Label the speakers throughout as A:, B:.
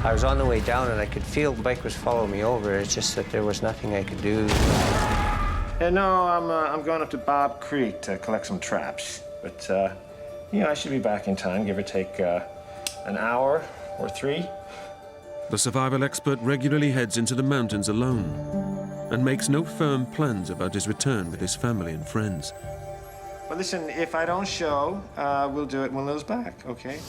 A: I was on the way down and I could feel the bike was following me over. It's just that there was nothing I could do.
B: Yeah, no, I'm going up to Bob Creek to collect some traps. But, you know, I should be back in time, give or take an hour or 3.
C: The survival expert regularly heads into the mountains alone and makes no firm plans about his return with his family and friends.
B: Well, listen, if I don't show, we'll do it when Lil's back, okay?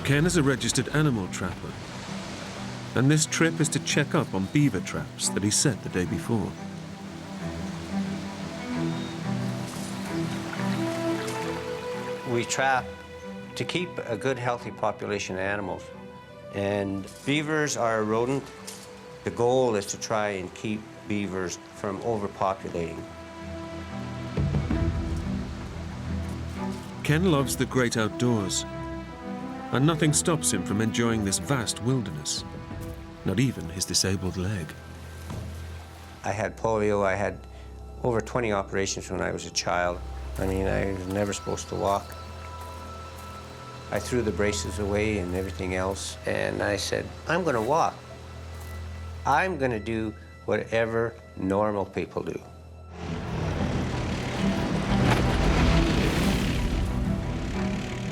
C: Ken is a registered animal trapper, and this trip is to check up on beaver traps that he set the day before.
A: We trap to keep a good, healthy population of animals. And beavers are a rodent. The goal is to try and keep beavers from overpopulating.
C: Ken loves the great outdoors, and nothing stops him from enjoying this vast wilderness, not even his disabled leg.
A: I had polio. I had over 20 operations when I was a child. I mean, I was never supposed to walk. I threw the braces away and everything else, and I said, I'm gonna walk. I'm gonna do whatever normal people do.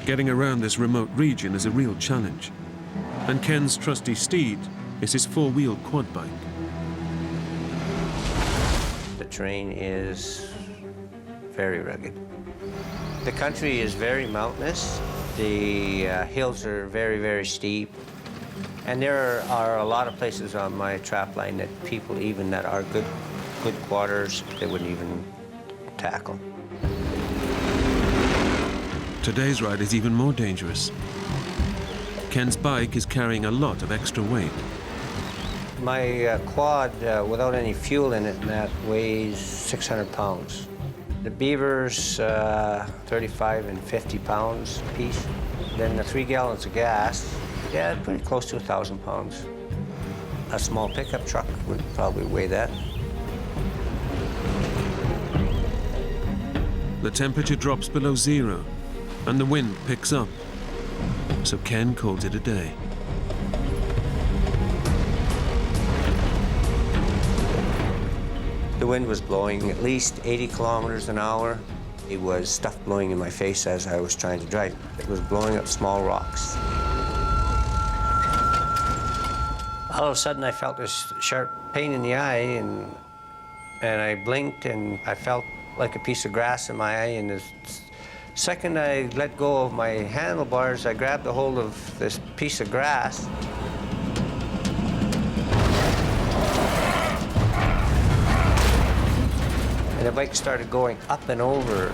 C: Getting around this remote region is a real challenge, and Ken's trusty steed is his 4-wheel quad bike.
A: The terrain is very rugged. The country is very mountainous. The hills are very, very steep. And there are a lot of places on my trap line that people, even that are good quarters, they wouldn't even tackle.
C: Today's ride is even more dangerous. Ken's bike is carrying a lot of extra weight.
A: My quad, without any fuel in it, and that weighs 600 pounds. The beavers, 35 and 50 pounds a piece. Then the 3 gallons of gas, yeah, pretty close to 1,000 pounds. A small pickup truck would probably weigh that.
C: The temperature drops below 0, and the wind picks up. So Ken calls it a day.
A: The wind was blowing at least 80 kilometers an hour. It was stuff blowing in my face as I was trying to drive. It was blowing up small rocks. All of a sudden, I felt this sharp pain in the eye, and I blinked, and I felt like a piece of grass in my eye. And the second I let go of my handlebars, I grabbed a hold of this piece of grass. And the bike started going up and over.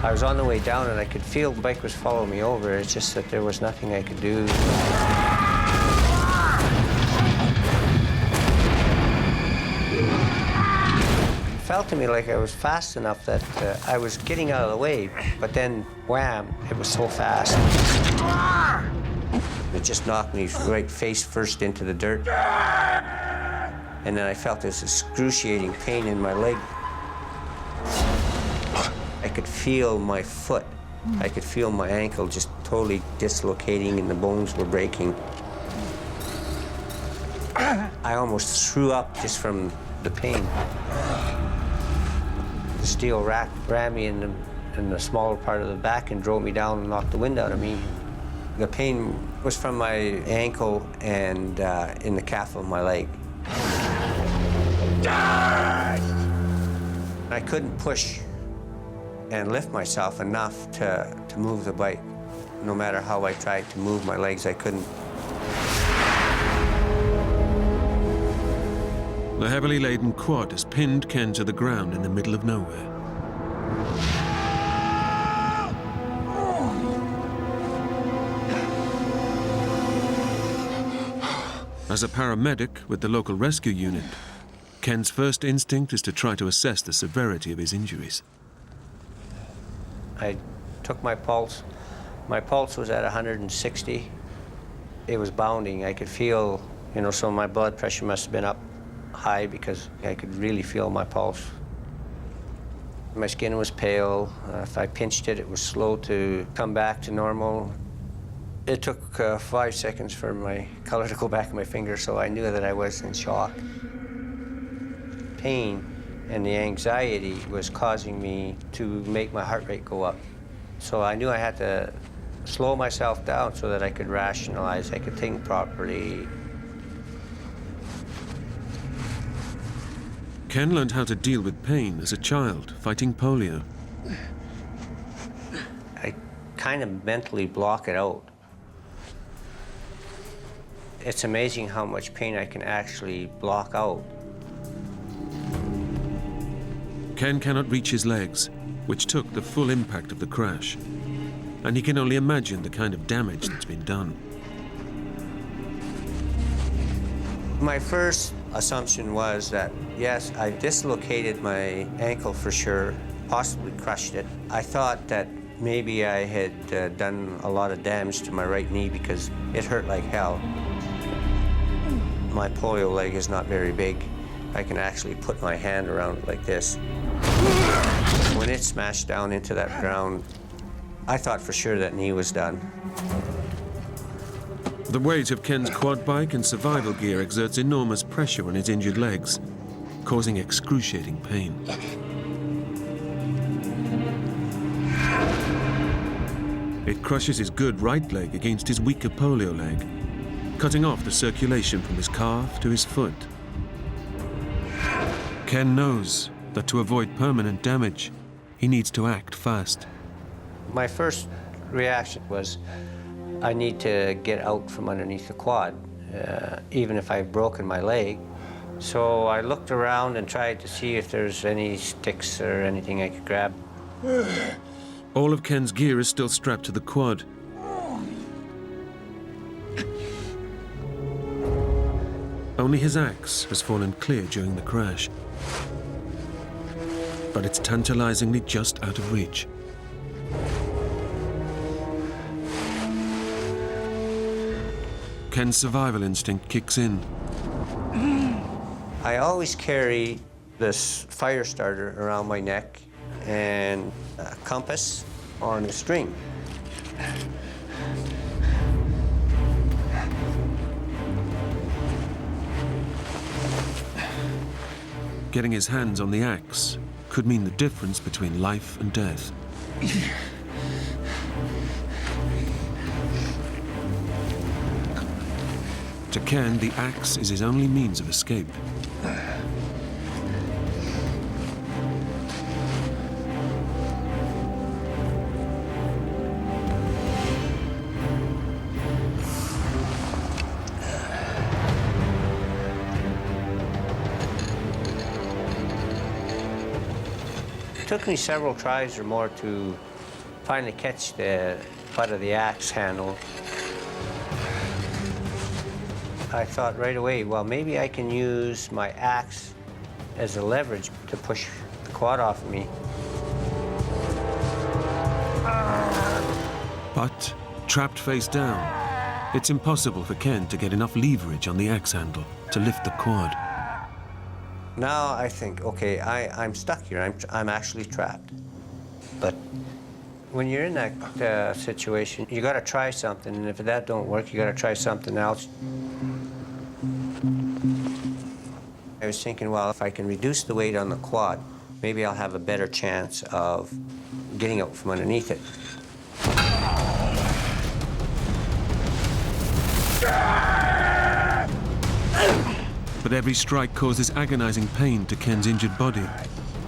A: I was on the way down and I could feel the bike was following me over. It's just that there was nothing I could do. It felt to me like I was fast enough that I was getting out of the way, but then, wham, it was so fast. It just knocked me right face first into the dirt. And then I felt this excruciating pain in my leg. I could feel my foot. I could feel my ankle just totally dislocating and the bones were breaking. I almost threw up just from the pain. The steel rack rammed me in the smaller part of the back and drove me down and knocked the wind out of me. The pain was from my ankle and in the calf of my leg. I couldn't push and lift myself enough to move the bike. No matter how I tried to move my legs, I couldn't.
C: The heavily laden quad has pinned Ken to the ground in the middle of nowhere. As a paramedic with the local rescue unit, Ken's first instinct is to try to assess the severity of his injuries.
A: I took my pulse. My pulse was at 160. It was bounding. I could feel, so my blood pressure must have been up high because I could really feel my pulse. My skin was pale. If I pinched it, it was slow to come back to normal. It took 5 seconds for my color to go back in my finger, so I knew that I was in shock. Pain and the anxiety was causing me to make my heart rate go up. So I knew I had to slow myself down so that I could rationalize, I could think properly.
C: Ken learned how to deal with pain as a child, fighting polio.
A: I kind of mentally block it out. It's amazing how much pain I can actually block out.
C: Ken cannot reach his legs, which took the full impact of the crash. And he can only imagine the kind of damage that's been done.
A: My first assumption was that, yes, I dislocated my ankle for sure, possibly crushed it. I thought that maybe I had done a lot of damage to my right knee because it hurt like hell. My polio leg is not very big. I can actually put my hand around it like this. When it smashed down into that ground, I thought for sure that knee was done.
C: The weight of Ken's quad bike and survival gear exerts enormous pressure on his injured legs, causing excruciating pain. It crushes his good right leg against his weaker polio leg, cutting off the circulation from his calf to his foot. Ken knows that to avoid permanent damage, he needs to act fast.
A: My first reaction was, I need to get out from underneath the quad, even if I've broken my leg. So I looked around and tried to see if there's any sticks or anything I could grab.
C: All of Ken's gear is still strapped to the quad. Only his axe has fallen clear during the crash. But it's tantalizingly just out of reach. Ken's survival instinct kicks in.
A: I always carry this fire starter around my neck and a compass on a string.
C: Getting his hands on the axe could mean the difference between life and death. To Ken, the axe is his only means of escape.
A: It took me several tries or more to finally catch the butt of the axe handle. I thought right away, well, maybe I can use my axe as a leverage to push the quad off of me.
C: But, trapped face down, it's impossible for Ken to get enough leverage on the axe handle to lift the quad.
A: Now I think, okay, I'm stuck here. I'm actually trapped. But when you're in that situation, you got to try something, and if that don't work, you got to try something else. I was thinking, well, if I can reduce the weight on the quad, maybe I'll have a better chance of getting out from underneath it.
C: But every strike causes agonizing pain to Ken's injured body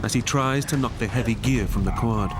C: as he tries to knock the heavy gear from the quad.